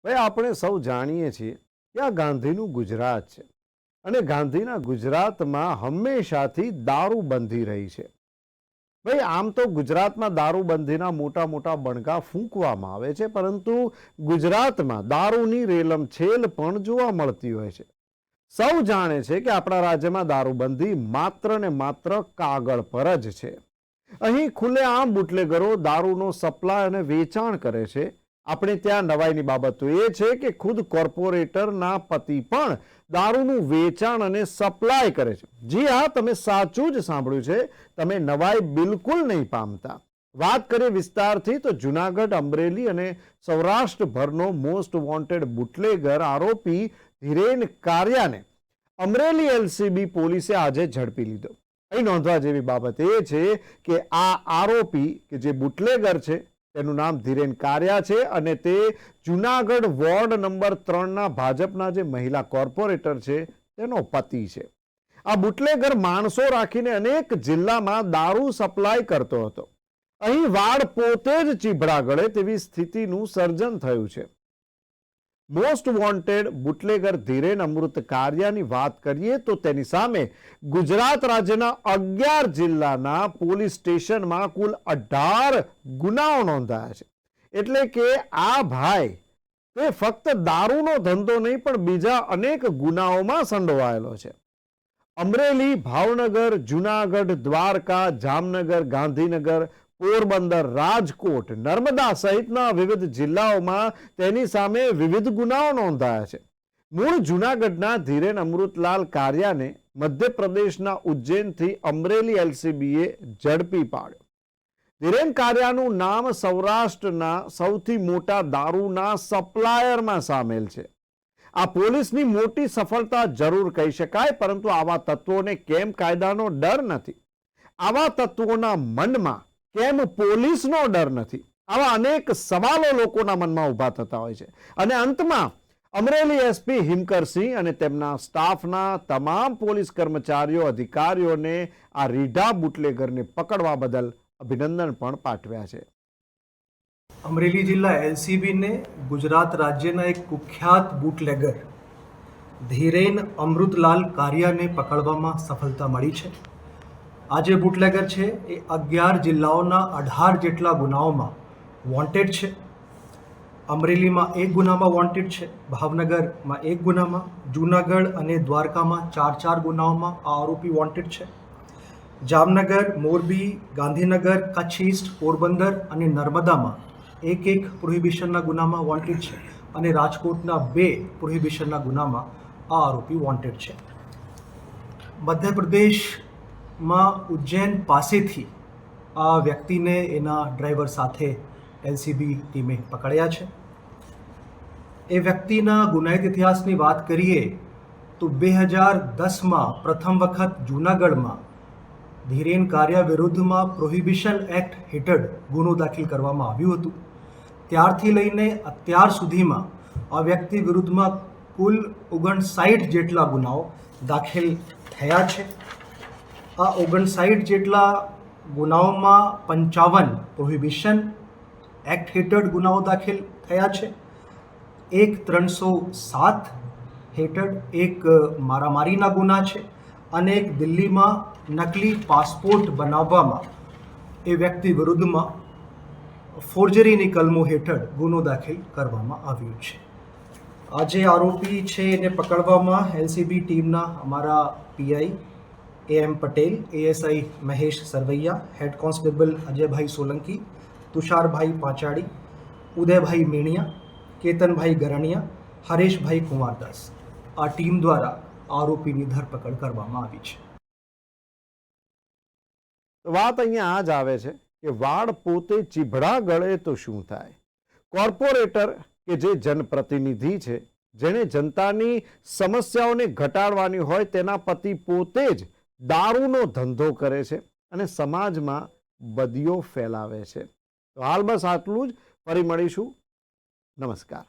ભાઈ આપણે સૌ જાણીએ છીએ કે આ ગાંધીનું ગુજરાત છે અને ગાંધીના ગુજરાતમાં હંમેશાથી દારૂબંધી રહી છે. ભાઈ આમ તો ગુજરાતમાં દારૂબંધીના મોટા મોટા બણગા ફૂંકવામાં આવે છે, પરંતુ ગુજરાતમાં દારૂની રેલમછેલ પણ જોવા મળતી હોય છે. સૌ જાણે છે કે આપણા રાજ્યમાં દારૂબંધી માત્ર ને માત્ર કાગળ પર જ છે. અહીં ખુલ્લેઆમ બુટલેગરો દારૂનો સપ્લાય અને વેચાણ કરે છે. આપણે ત્યાં નવાઈની બાબત તો એ છે કે ખુદ કોર્પોરેટરના પતિ પણ દારૂનું વેચાણ અને સપ્લાય કરે છે. જી હા, તમે સાચું જ સાંભળ્યું છે, તમે નવાઈ બિલકુલ નહીં પામતા. વાત કરીએ વિસ્તારથી તો જુનાગઢ, અમરેલી અને સૌરાષ્ટ્રભરનો મોસ્ટ વોન્ટેડ બુટલેગર આરોપી ધીરેન કારિયાને અમરેલી એલસીબી પોલીસે આજે ઝડપી લીધો. અહીં નોંધવા જેવી બાબત એ છે કે આ આરોપી કે જે બુટલેગર છે તેનું નામ ધીરેન કારિયા છે અને તે જુનાગઢ વોર્ડ નંબર 3ના ભાજપના જે મહિલા કોર્પોરેટર છે તેનો પતિ છે. આ બુટલેગર માણસો રાખીને અનેક જિલ્લામાં દારૂ સપ્લાય કરતો હતો. અહીં વાળ પોતે જ ચીભડા ગળે તેવી સ્થિતિનું સર્જન થયું છે. મોસ્ટ વોન્ટેડ બુટલેગર ધીરેન અમૃત કારિયાની વાત કરીએ તો તેની સામે ગુજરાત રાજ્યના 11 જિલ્લાના પોલીસ સ્ટેશનમાં કુલ 18 ગુનાઓ નોંધાયા છે. એટલે કે આ ભાઈ તે ફક્ત દારૂનો ધંધો નહીં પણ બીજા અનેક ગુનાઓમાં સંડોવાયેલો છે. અમરેલી, ભાવનગર, જુનાગઢ, દ્વારકા, જામનગર, ગાંધીનગર, પોરબંદર, રાજકોટ, નર્મદા સહિતના વિવિધ જિલ્લાઓમાં તેની સામે વિવિધ ગુનાઓ નોંધાયા છે. મૂળ જુનાગઢના ધીરેન અમૃતલાલ કારિયાને મધ્યપ્રદેશના ઉજ્જૈનથી અમરેલી એલસીબીએ ઝડપી પાડ્યો. ધીરેન કારિયાનું નામ સૌરાષ્ટ્રના સૌથી મોટા દારૂના સપ્લાયરમાં સામેલ છે. આ પોલીસની મોટી સફળતા જરૂર કહી શકાય, પરંતુ આવા તત્વોને કેમ કાયદાનો ડર નથી? આવા તત્વોના મનમાં કેમ પોલીસનો ડર નથી? આવા અનેક સવાલો લોકોના મનમાં ઊભા થતા હોય છે. અને અંતમાં અમરેલી એસપી હિમકરસિંહ અને તેમના સ્ટાફના તમામ પોલીસ કર્મચારીઓ, અધિકારીઓને આ રીઢા બુટલેગરને પકડવા બદલ અભિનંદન પણ પાઠવ્યા છે. અમરેલી જિલ્લા એલસીબીને ગુજરાત રાજ્યના એક કુખ્યાત બુટલેગર ધીરેન અમૃતલાલ કારિયાને પકડવામાં સફળતા મળી છે. આ જે બુટલેગર છે એ 11 જિલ્લાઓના 18 જેટલા ગુનાઓમાં વોન્ટેડ છે. અમરેલીમાં 1 ગુનામાં વોન્ટેડ છે, ભાવનગરમાં 1 ગુનામાં, જૂનાગઢ અને દ્વારકામાં 4 ગુનાઓમાં આ આરોપી વોન્ટેડ છે. જામનગર, મોરબી, ગાંધીનગર, કચ્છ ઈસ્ટ, પોરબંદર અને નર્મદામાં 1 પ્રોહિબિશનના ગુનામાં વોન્ટેડ છે અને રાજકોટના 2 પ્રોહિબિશનના ગુનામાં આ આરોપી વોન્ટેડ છે. મધ્યપ્રદેશમાં ઉજ્જૈન પાસેથી આ વ્યક્તિને એના ડ્રાઈવર સાથે એલસીબી ટીમે પકડ્યા છે. એ વ્યક્તિના ગુનાહિત ઇતિહાસની વાત કરીએ તો 2010માં પ્રથમ વખત જૂનાગઢમાં ધીરેન કારિયા વિરુદ્ધમાં પ્રોહિબિશન એક્ટ હેઠળ ગુનો દાખલ કરવામાં આવ્યું હતું. ત્યારથી લઈને અત્યાર સુધીમાં આ વ્યક્તિ વિરુદ્ધમાં કુલ 59 જેટલા ગુનાઓ દાખલ થયા છે. આ 59 જેટલા ગુનાઓમાં 55 પ્રોહિબિશન એક્ટ હેઠળ ગુનાઓ દાખલ થયા છે. એક 307 હેઠળ એક મારામારીના ગુના છે અને એક દિલ્હીમાં નકલી પાસપોર્ટ બનાવવામાં એ વ્યક્તિ વિરુદ્ધમાં ફોર્જરીની કલમો હેઠળ ગુનો દાખલ કરવામાં આવ્યો છે. આ જે આરોપી છે એને પકડવામાં એલસીબી ટીમના અમારા PI M Patel, ASI Mahesh Sarvaiya, head constable Ajaybhai Solanki, Tusharbhai Panchadi, Udaybhai Meniya, Ketanbhai Garaniya, Hareshbhai Kumardas આ ટીમ દ્વારા આરોપીની ધરપકડ કરવામાં આવી છે. વાત અહીંયા આ જ આવે છે કે વાળ પોતે ચીભડા ગળે તો શું થાય? કોર્પોરેટર કે જે જનપ્રતિનિધિ છે, જેણે જનતાની સમસ્યાઓને ઘટાડવાની હોય, તેના પતિ પોતે જ દારૂનો ધંધો કરે છે અને સમાજમાં બદીઓ ફેલાવે છે. તો હાલ બસ આટલું જ. ફરી મળીશું. નમસ્કાર.